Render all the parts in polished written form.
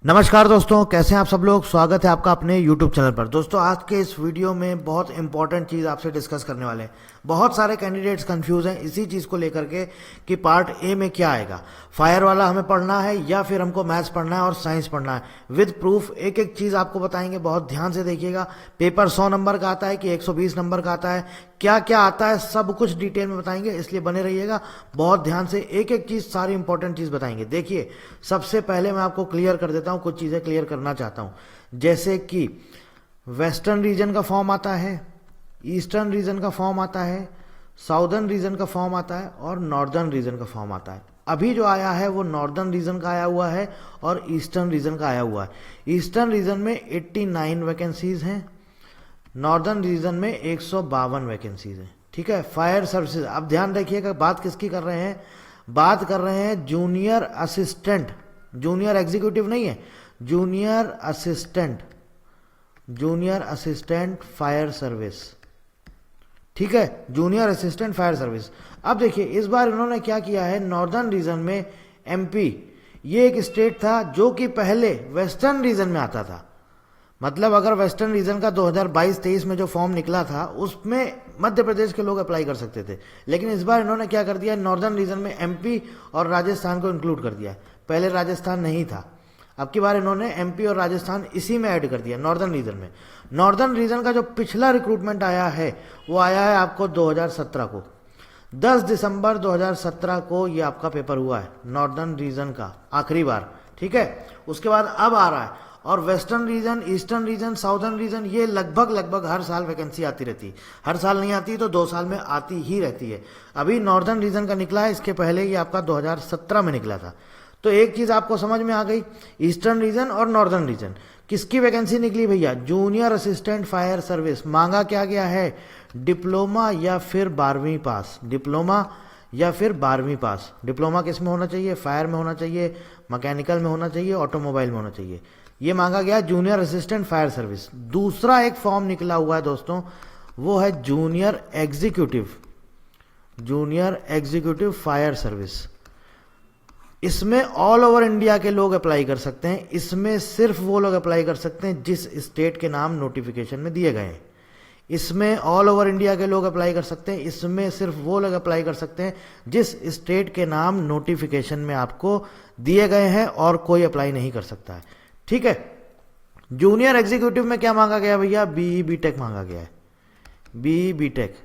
नमस्कार दोस्तों, कैसे हैं आप सब लोग। स्वागत है आपका अपने YouTube चैनल पर। दोस्तों आज के इस वीडियो में बहुत इंपॉर्टेंट चीज़ आपसे डिस्कस करने वाले हैं। बहुत सारे कैंडिडेट्स कंफ्यूज हैं इसी चीज़ को लेकर के कि पार्ट ए में क्या आएगा, फायर वाला हमें पढ़ना है या फिर हमको मैथ्स पढ़ना है और साइंस पढ़ना है। विद प्रूफ एक एक चीज़ आपको बताएंगे, बहुत ध्यान से देखिएगा। पेपर 100 नंबर का आता है कि 120 नंबर का आता है, क्या क्या आता है सब कुछ डिटेल में बताएंगे, इसलिए बने रहिएगा। बहुत ध्यान से एक एक चीज़, सारी इंपॉर्टेंट चीज़ बताएंगे। देखिए सबसे पहले मैं आपको क्लियर कर देता हूँ, कुछ चीज़ें क्लियर करना चाहता हूँ। जैसे कि वेस्टर्न रीजन का फॉर्म आता है, ईस्टर्न रीजन का फॉर्म आता है, साउदर्न रीजन का फॉर्म आता है और नॉर्दर्न रीजन का फॉर्म आता है। अभी जो आया है वो नॉर्दर्न रीजन का आया हुआ है और ईस्टर्न रीजन का आया हुआ है। ईस्टर्न रीजन में 89 वैकेंसीज हैं, नॉर्दर्न रीजन में 152 वैकेंसीज हैं। ठीक है। फायर सर्विसेज, अब ध्यान रखिएगा बात किसकी कर रहे हैं, बात कर रहे हैं जूनियर असिस्टेंट, जूनियर एग्जीक्यूटिव नहीं है, जूनियर असिस्टेंट फायर सर्विस। ठीक है, जूनियर असिस्टेंट फायर सर्विस। अब देखिए इस बार इन्होंने क्या किया है, नॉर्दर्न रीजन में एमपी, ये एक स्टेट था जो कि पहले वेस्टर्न रीजन में आता था। मतलब अगर वेस्टर्न रीजन का 2022-23 में जो फॉर्म निकला था उसमें मध्य प्रदेश के लोग अप्लाई कर सकते थे, लेकिन इस बार इन्होंने क्या कर दिया, नॉर्दर्न रीजन में एमपी और राजस्थान को इंक्लूड कर दिया। पहले राजस्थान नहीं था, अब की बार इन्होंने एमपी और राजस्थान इसी में ऐड कर दिया नॉर्दर्न रीजन में। नॉर्दर्न रीजन का जो पिछला रिक्रूटमेंट आया है वो आया है आपको 2017 को, 10 दिसंबर 2017 को ये आपका पेपर हुआ है नॉर्दर्न रीजन का आखिरी बार। ठीक है, उसके बाद अब आ रहा है। और western region, eastern region, southern region, ये लगभग हर साल वैकेंसी आती रहती है। हर साल नहीं आती तो 2 साल में आती ही रहती है। अभी नॉर्दर्न रीजन का निकला है, इसके पहले ये आपका 2017 में निकला था। तो एक चीज आपको समझ में आ गई, ईस्टर्न रीजन और नॉर्दर्न रीजन किसकी वैकेंसी निकली भैया, जूनियर असिस्टेंट फायर सर्विस। मांगा क्या गया है, डिप्लोमा या फिर 12वीं पास, डिप्लोमा या फिर 12वीं पास। डिप्लोमा किस में होना चाहिए, फायर में होना चाहिए, मैकेनिकल में होना चाहिए, ऑटोमोबाइल में होना चाहिए। ये मांगा गया जूनियर असिस्टेंट फायर सर्विस। दूसरा एक फॉर्म निकला हुआ है दोस्तों, वो है जूनियर एग्जीक्यूटिव फायर सर्विस। इसमें ऑल ओवर इंडिया के लोग अप्लाई कर सकते हैं। इसमें सिर्फ वो लोग अप्लाई कर सकते हैं जिस स्टेट के नाम नोटिफिकेशन में दिए गए हैं। इसमें ऑल ओवर इंडिया के लोग अप्लाई कर सकते हैं। इसमें सिर्फ वो लोग अप्लाई कर सकते हैं जिस स्टेट के नाम नोटिफिकेशन में आपको दिए गए हैं, और कोई अप्लाई नहीं कर सकता है। ठीक है। जूनियर एग्जीक्यूटिव में क्या मांगा गया भैया, बीई बीटेक मांगा गया है। बीई बीटेक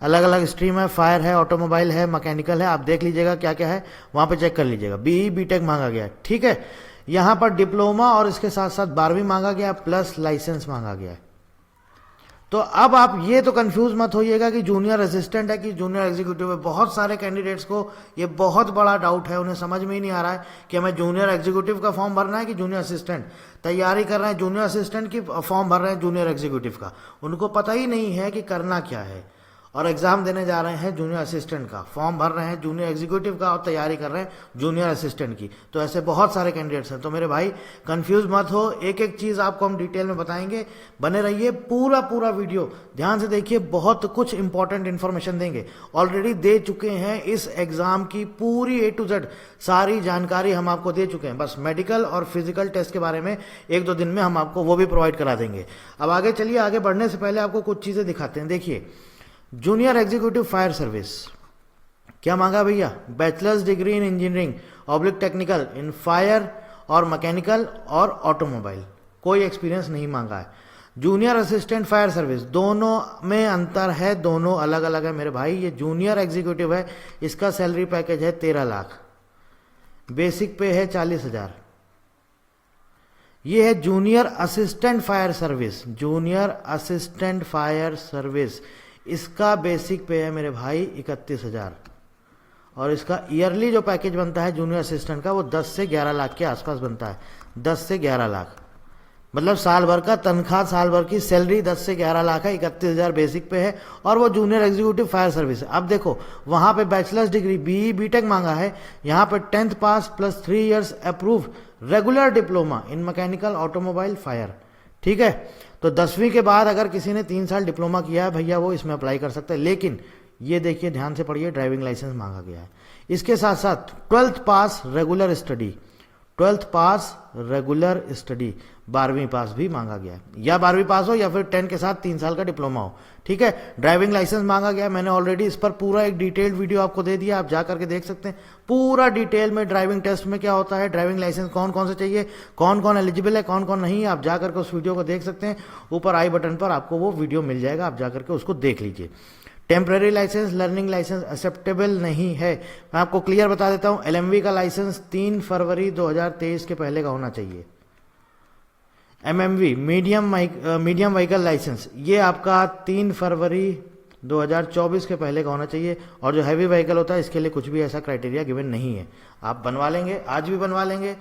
अलग अलग स्ट्रीम है, फायर है, ऑटोमोबाइल है, मैकेनिकल है, आप देख लीजिएगा क्या क्या है, वहां पे चेक कर लीजिएगा। बीई बीटेक मांगा गया है। ठीक है, यहां पर डिप्लोमा और इसके साथ साथ 12वीं मांगा गया प्लस लाइसेंस मांगा गया है। तो अब आप ये तो कंफ्यूज मत होइएगा कि जूनियर असिस्टेंट है कि जूनियर एग्जीक्यूटिव है। बहुत सारे कैंडिडेट्स को ये बहुत बड़ा डाउट है, उन्हें समझ में ही नहीं आ रहा है कि हमें जूनियर एग्जीक्यूटिव का फॉर्म भरना है कि जूनियर असिस्टेंट। तैयारी कर रहे हैं जूनियर असिस्टेंट की, फॉर्म भर रहे हैं जूनियर एग्जीक्यूटिव का। उनको पता ही नहीं है कि करना क्या है, और एग्जाम देने जा रहे हैं जूनियर असिस्टेंट का, फॉर्म भर रहे हैं जूनियर एग्जीक्यूटिव का और तैयारी कर रहे हैं जूनियर असिस्टेंट की। तो ऐसे बहुत सारे कैंडिडेट्स हैं। तो मेरे भाई कंफ्यूज मत हो, एक एक चीज आपको हम डिटेल में बताएंगे, बने रहिए। पूरा वीडियो ध्यान से देखिए, बहुत कुछ इंपॉर्टेंट इंफॉर्मेशन देंगे। ऑलरेडी दे चुके हैं इस एग्जाम की पूरी A to Z सारी जानकारी हम आपको दे चुके हैं। बस मेडिकल और फिजिकल टेस्ट के बारे में 1-2 दिन में हम आपको वो भी प्रोवाइड करा देंगे। अब आगे चलिए, आगे बढ़ने से पहले आपको कुछ चीजें दिखाते हैं। देखिए जूनियर एग्जीक्यूटिव फायर सर्विस क्या मांगा भैया, bachelors degree in engineering oblique technical in fire और मैकेनिकल और ऑटोमोबाइल, कोई एक्सपीरियंस नहीं मांगा है। जूनियर असिस्टेंट फायर सर्विस, दोनों में अंतर है, दोनों अलग अलग है मेरे भाई। ये जूनियर एग्जीक्यूटिव है, इसका सैलरी पैकेज है 13 लाख, बेसिक पे है 40,000। ये है junior assistant fire service, junior assistant fire service, इसका बेसिक पे है मेरे भाई 31,000, और इसका ईयरली जो पैकेज बनता है जूनियर असिस्टेंट का वो 10 से 11 लाख के आसपास बनता है। 10 से 11 लाख मतलब साल भर का तनख्वाह, साल भर की सैलरी 10 से 11 लाख है। 31,000 बेसिक पे है, और वो जूनियर एग्जीक्यूटिव फायर सर्विस है। अब देखो वहां पे बैचलर्स डिग्री बीई बीटेक मांगा है, यहाँ पे 10th pass plus 3 years approve regular diploma in mechanical automobile fire. ठीक है, तो 10वीं के बाद अगर किसी ने 3 साल डिप्लोमा किया है भैया वो इसमें अप्लाई कर सकता है। लेकिन ये देखिए ध्यान से पढ़िए, ड्राइविंग लाइसेंस मांगा गया है। इसके साथ साथ 12th पास रेगुलर स्टडी, 12th पास रेगुलर स्टडी, 12वीं पास भी मांगा गया है, या 12वीं पास हो या फिर 10 के साथ 3 साल का डिप्लोमा हो। ठीक है, ड्राइविंग लाइसेंस मांगा गया, मैंने ऑलरेडी इस पर पूरा एक डिटेल्ड वीडियो आपको दे दिया, आप जा करके देख सकते हैं पूरा डिटेल में ड्राइविंग टेस्ट में क्या होता है, ड्राइविंग लाइसेंस कौन कौन से चाहिए, कौन कौन एलिजिबल है, कौन कौन नहीं, आप जा करके उस वीडियो को देख सकते हैं। ऊपर आई बटन पर आपको वो वीडियो मिल जाएगा, आप जा करके उसको देख लीजिए। Temporary license, learning license acceptable नहीं है। मैं आपको क्लियर बता देता हूं, एलएमवी का लाइसेंस 3 फरवरी 2023 के पहले का होना चाहिए। एमएमवी मीडियम व्हीकल लाइसेंस, ये आपका 3 फरवरी 2024 के पहले का होना चाहिए। और जो हैवी व्हीकल होता है इसके लिए कुछ भी ऐसा क्राइटेरिया गिवन नहीं है, आप बनवा लेंगे, आज भी बनवा लेंगे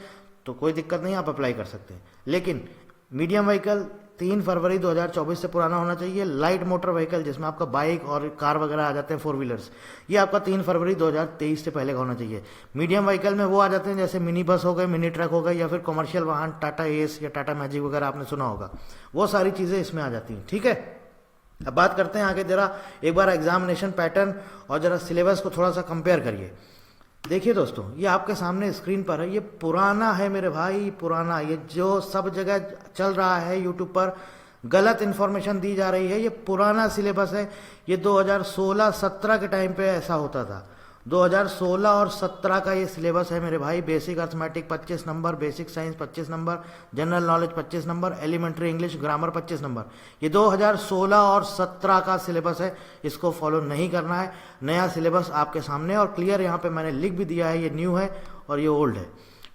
तो कोई दिक्कत नहीं, आप अप्लाई कर सकते हैं। लेकिन मीडियम व्हीकल 3 फरवरी 2024 से पुराना होना चाहिए। लाइट मोटर व्हीकल जिसमें आपका बाइक और कार वगैरह आ जाते हैं, 4 व्हीलर्स, ये आपका 3 फरवरी 2023 से पहले का होना चाहिए। मीडियम व्हीकल में वो आ जाते हैं जैसे मिनी बस हो गए, मिनी ट्रक हो गए, या फिर कमर्शियल वाहन टाटा एस या टाटा मैजिक वगैरह आपने सुना होगा, वो सारी चीजें इसमें आ जाती हैं। ठीक है, अब बात करते हैं आगे, जरा एक बार एग्जामिनेशन पैटर्न और जरा सिलेबस को थोड़ा सा कंपेयर करिए। देखिए दोस्तों, ये आपके सामने स्क्रीन पर है, ये पुराना है मेरे भाई, पुराना, ये जो सब जगह चल रहा है यूट्यूब पर गलत इंफॉर्मेशन दी जा रही है, ये पुराना सिलेबस है। ये 2016-17 के टाइम पे ऐसा होता था, 2016 और 17 का ये सिलेबस है मेरे भाई। Basic arithmetic 25 number, basic science 25 number, general knowledge 25 number, elementary English grammar 25 number. ये 2016 और 17 का सिलेबस है, इसको फॉलो नहीं करना है। नया सिलेबस आपके सामने और क्लियर यहाँ पे मैंने लिख भी दिया है, ये न्यू है और ये ओल्ड है।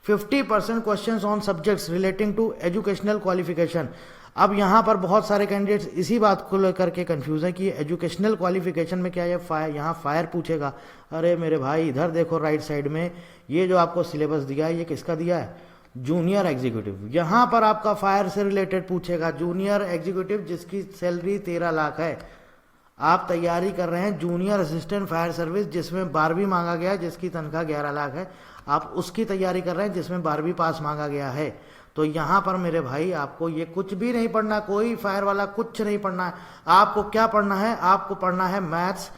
50% question on subjects relating to educational qualification. अब यहाँ पर बहुत सारे कैंडिडेट्स इसी बात को लेकर के कंफ्यूज है कि एजुकेशनल क्वालिफिकेशन में क्या ये यहाँ फायर पूछेगा। अरे मेरे भाई इधर देखो राइट साइड में, ये जो आपको सिलेबस दिया है ये किसका दिया है, जूनियर एग्जीक्यूटिव। यहाँ पर आपका फायर से रिलेटेड पूछेगा, जूनियर एग्जीक्यूटिव जिसकी सैलरी 13 लाख है। आप तैयारी कर रहे हैं जूनियर असिस्टेंट फायर सर्विस जिसमें 12वीं मांगा गया है, जिसकी तनख्वाह 11 लाख है, आप उसकी तैयारी कर रहे हैं जिसमें 12वीं पास मांगा गया है। तो यहां पर मेरे भाई आपको ये कुछ भी नहीं पढ़ना, कोई फायर वाला कुछ नहीं पढ़ना है। आपको क्या पढ़ना है, आपको पढ़ना है maths,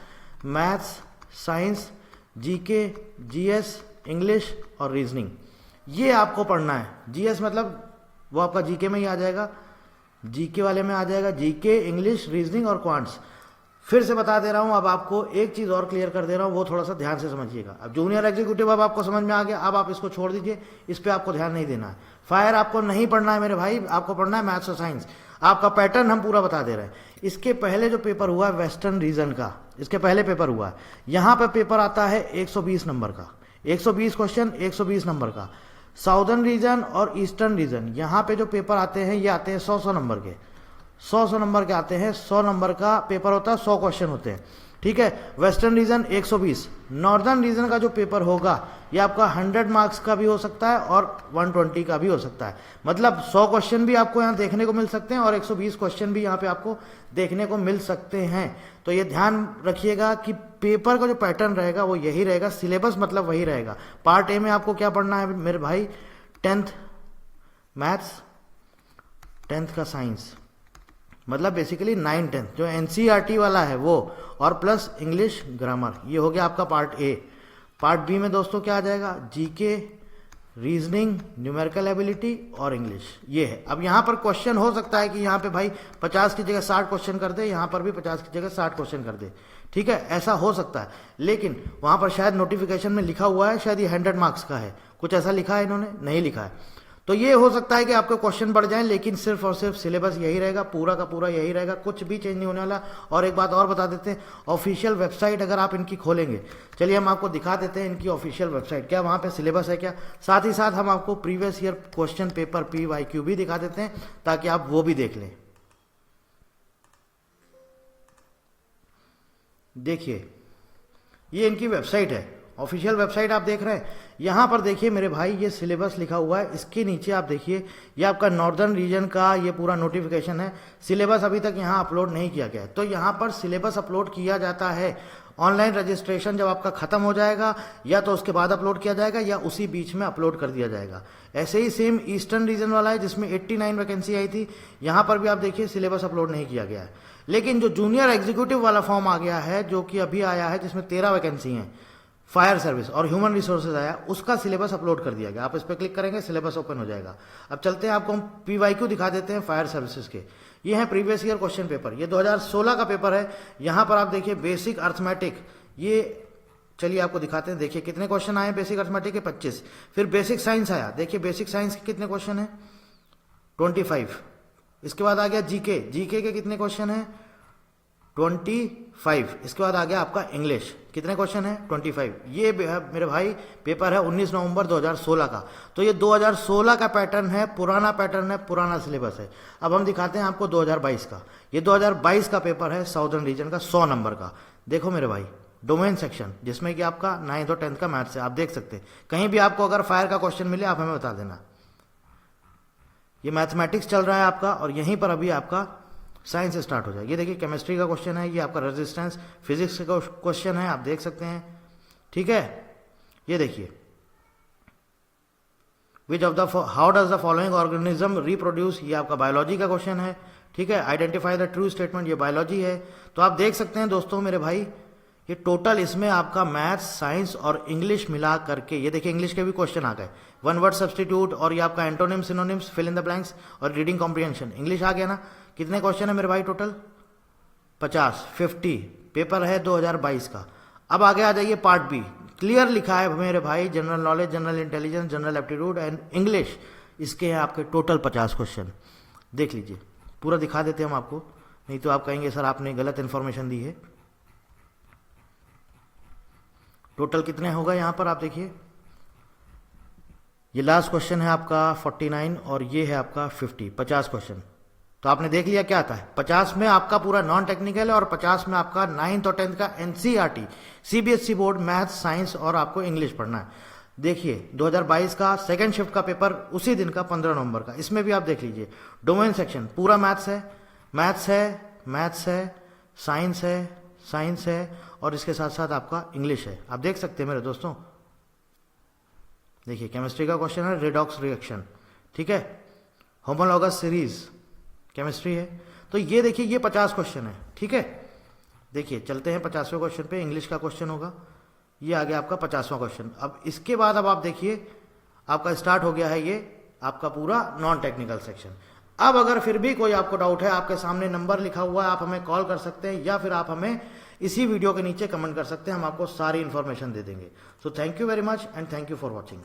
science, GK, GS, English और रीजनिंग, ये आपको पढ़ना है। जीएस मतलब वो आपका जीके में ही आ जाएगा, जीके वाले में आ जाएगा, जीके, इंग्लिश, रीजनिंग और क्वांट्स। फिर से बता दे रहा हूं, अब आपको एक चीज और क्लियर कर दे रहा हूं, वो थोड़ा सा ध्यान से समझिएगा। अब जूनियर एग्जीक्यूटिव अब आपको समझ में आ गया, अब आप इसको छोड़ दीजिए, इस पे आपको ध्यान नहीं देना है। फायर आपको नहीं पढ़ना है मेरे भाई, आपको पढ़ना है मैथ्स और साइंस। आपका पैटर्न हम पूरा बता दे रहे हैं। इसके पहले जो पेपर हुआ है वेस्टर्न रीजन का, इसके पहले पेपर हुआ है, यहां पर पेपर आता है 120 नंबर का, 120 क्वेश्चन 120 नंबर का। साउदर्न रीजन और ईस्टर्न रीजन, यहाँ पे जो पेपर आते हैं ये आते हैं 100 नंबर के, 100 नंबर के आते हैं। 100 नंबर का पेपर होता है, 100 क्वेश्चन होते हैं। ठीक है, वेस्टर्न रीजन 120, नॉर्दर्न रीजन का जो पेपर होगा ये आपका 100 मार्क्स का भी हो सकता है और 120 का भी हो सकता है। मतलब 100 क्वेश्चन भी आपको यहाँ देखने को मिल सकते हैं और 120 क्वेश्चन भी यहाँ पे आपको देखने को मिल सकते हैं। तो ये ध्यान रखिएगा कि पेपर का जो पैटर्न रहेगा वो यही रहेगा, सिलेबस मतलब वही रहेगा। पार्ट ए में आपको क्या पढ़ना है मेरे भाई, 10th मैथ्स, 10th का साइंस, मतलब बेसिकली 9, 10 जो एनसीईआरटी वाला है वो, और प्लस इंग्लिश ग्रामर, ये हो गया आपका पार्ट ए। पार्ट बी में दोस्तों क्या आ जाएगा, जीके, रीजनिंग, न्यूमेरिकल एबिलिटी और इंग्लिश, ये है। अब यहाँ पर क्वेश्चन हो सकता है कि यहाँ पे भाई 50 की जगह 60 क्वेश्चन कर दे, यहाँ पर भी 50 की जगह 60 क्वेश्चन कर दे, ठीक है, ऐसा हो सकता है। लेकिन वहां पर शायद नोटिफिकेशन में लिखा हुआ है शायद ये 100 मार्क्स का है, कुछ ऐसा लिखा है, इन्होंने नहीं लिखा है। तो ये हो सकता है कि आपके क्वेश्चन बढ़ जाएं, लेकिन सिर्फ और सिर्फ सिलेबस यही रहेगा, पूरा का पूरा यही रहेगा, कुछ भी चेंज नहीं होने वाला। और एक बात और बता देते हैं, ऑफिशियल वेबसाइट अगर आप इनकी खोलेंगे, चलिए हम आपको दिखा देते हैं इनकी ऑफिशियल वेबसाइट, क्या वहां पे सिलेबस है क्या, साथ ही साथ हम आपको previous year question paper PYQ भी दिखा देते हैं ताकि आप वो भी देख लें। देखिए ये इनकी वेबसाइट है, ऑफिशियल वेबसाइट आप देख रहे हैं। यहां पर देखिए मेरे भाई ये सिलेबस लिखा हुआ है, इसके नीचे आप देखिए ये आपका नॉर्दर्न रीजन का ये पूरा नोटिफिकेशन है। सिलेबस अभी तक यहां अपलोड नहीं किया गया है, तो यहां पर सिलेबस अपलोड किया जाता है। ऑनलाइन रजिस्ट्रेशन जब आपका खत्म हो जाएगा या तो उसके बाद अपलोड किया जाएगा या उसी बीच में अपलोड कर दिया जाएगा। ऐसे ही सेम ईस्टर्न रीजन वाला है जिसमें 89 वैकेंसी आई थी, यहां पर भी आप देखिए सिलेबस अपलोड नहीं किया गया है। लेकिन जो जूनियर एग्जीक्यूटिव वाला फॉर्म आ गया है जो कि अभी आया है जिसमें 13 वैकेंसी हैं, फायर सर्विस और ह्यूमन रिसोर्सेज आया, उसका सिलेबस अपलोड कर दिया गया। आप इस पर क्लिक करेंगे, सिलेबस ओपन हो जाएगा। अब चलते हैं, आपको हम PYQ दिखा देते हैं फायर सर्विसेज के। ये है प्रीवियस ईयर क्वेश्चन पेपर, ये 2016 का पेपर है। यहाँ पर आप देखिए बेसिक अर्थमेटिक, ये चलिए आपको दिखाते हैं। देखिए कितने क्वेश्चन आए बेसिक अर्थमेटिक के, 25। फिर बेसिक साइंस आया, देखिए बेसिक साइंस के कितने क्वेश्चन है, 25। इसके बाद आ गया जीके, जीके के कितने क्वेश्चन है, 25। इसके बाद आ गया आपका इंग्लिश, कितने क्वेश्चन है, 25। ये मेरे भाई पेपर है 19 नवंबर 2016 का। तो ये 2016 का पैटर्न है, पुराना पैटर्न है, पुराना सिलेबस है। अब हम दिखाते हैं आपको 2022 का। ये 2022 का पेपर है साउदर्न रीजन का, 100 नंबर का। देखो मेरे भाई, डोमेन सेक्शन, जिसमें कि आपका 9th और 10th का मैथ्स है। आप देख सकते हैं, कहीं भी आपको अगर फायर का क्वेश्चन मिले आप हमें बता देना। ये मैथमेटिक्स चल रहा है आपका, और यहीं पर अभी आपका साइंस स्टार्ट हो जाए। ये देखिए केमिस्ट्री का क्वेश्चन है, ये आपका रेजिस्टेंस, फिजिक्स का क्वेश्चन है, आप देख सकते हैं। ठीक है, ये देखिए which of the how does the following organism reproduce, ये आपका बायोलॉजी का क्वेश्चन है। ठीक है, आइडेंटिफाई द ट्रू स्टेटमेंट, ये बायोलॉजी है। तो आप देख सकते हैं दोस्तों मेरे भाई, ये टोटल इसमें आपका मैथ्स, साइंस और इंग्लिश मिला करके, ये देखिए इंग्लिश के भी क्वेश्चन आ गए, वन वर्ड सब्सटीट्यूट, और ये आपका antonyms, synonyms, fill in the blanks, और रीडिंग कॉम्प्रिहेंशन, इंग्लिश आ गया ना। कितने क्वेश्चन है मेरे भाई टोटल, 50 पेपर है 2022 का। अब आगे आ जाइए पार्ट बी, क्लियर लिखा है मेरे भाई, general knowledge, general intelligence, general aptitude and English. इसके हैं आपके टोटल 50 क्वेश्चन। देख लीजिए, पूरा दिखा देते हैं हम आपको, नहीं तो आप कहेंगे सर आपने गलत इन्फॉर्मेशन दी है। टोटल कितने होगा यहाँ पर आप देखिए, ये लास्ट क्वेश्चन है आपका 49 और ये है आपका 50 क्वेश्चन। तो आपने देख लिया क्या आता है, 50 में आपका पूरा नॉन टेक्निकल है और 50 में आपका 9th और 10th का NCERT CBSE board maths, science और आपको इंग्लिश पढ़ना है। देखिए 2022 का सेकंड शिफ्ट का पेपर उसी दिन का 15 नवंबर का, इसमें भी आप देख लीजिए डोमेन सेक्शन पूरा मैथ्स है, मैथ्स है, मैथ्स है, साइंस है और इसके साथ साथ आपका इंग्लिश है। आप देख सकते हैं मेरे दोस्तों, देखिए केमिस्ट्री का क्वेश्चन है रेडॉक्स रिएक्शन, ठीक है, होमोलॉगस सीरीज केमिस्ट्री है। तो ये देखिए ये 50 क्वेश्चन है, ठीक है। देखिए चलते हैं 50वें क्वेश्चन पे, इंग्लिश का क्वेश्चन होगा, ये आ गया आपका 50वां क्वेश्चन। अब इसके बाद अब आप देखिए आपका स्टार्ट हो गया है ये आपका पूरा नॉन टेक्निकल सेक्शन। अब अगर फिर भी कोई आपको डाउट है, आपके सामने नंबर लिखा हुआ है, आप हमें कॉल कर सकते हैं या फिर आप हमें इसी वीडियो के नीचे कमेंट कर सकते हैं, हम आपको सारी इंफॉर्मेशन दे देंगे। So thank you very much and thank you for watching.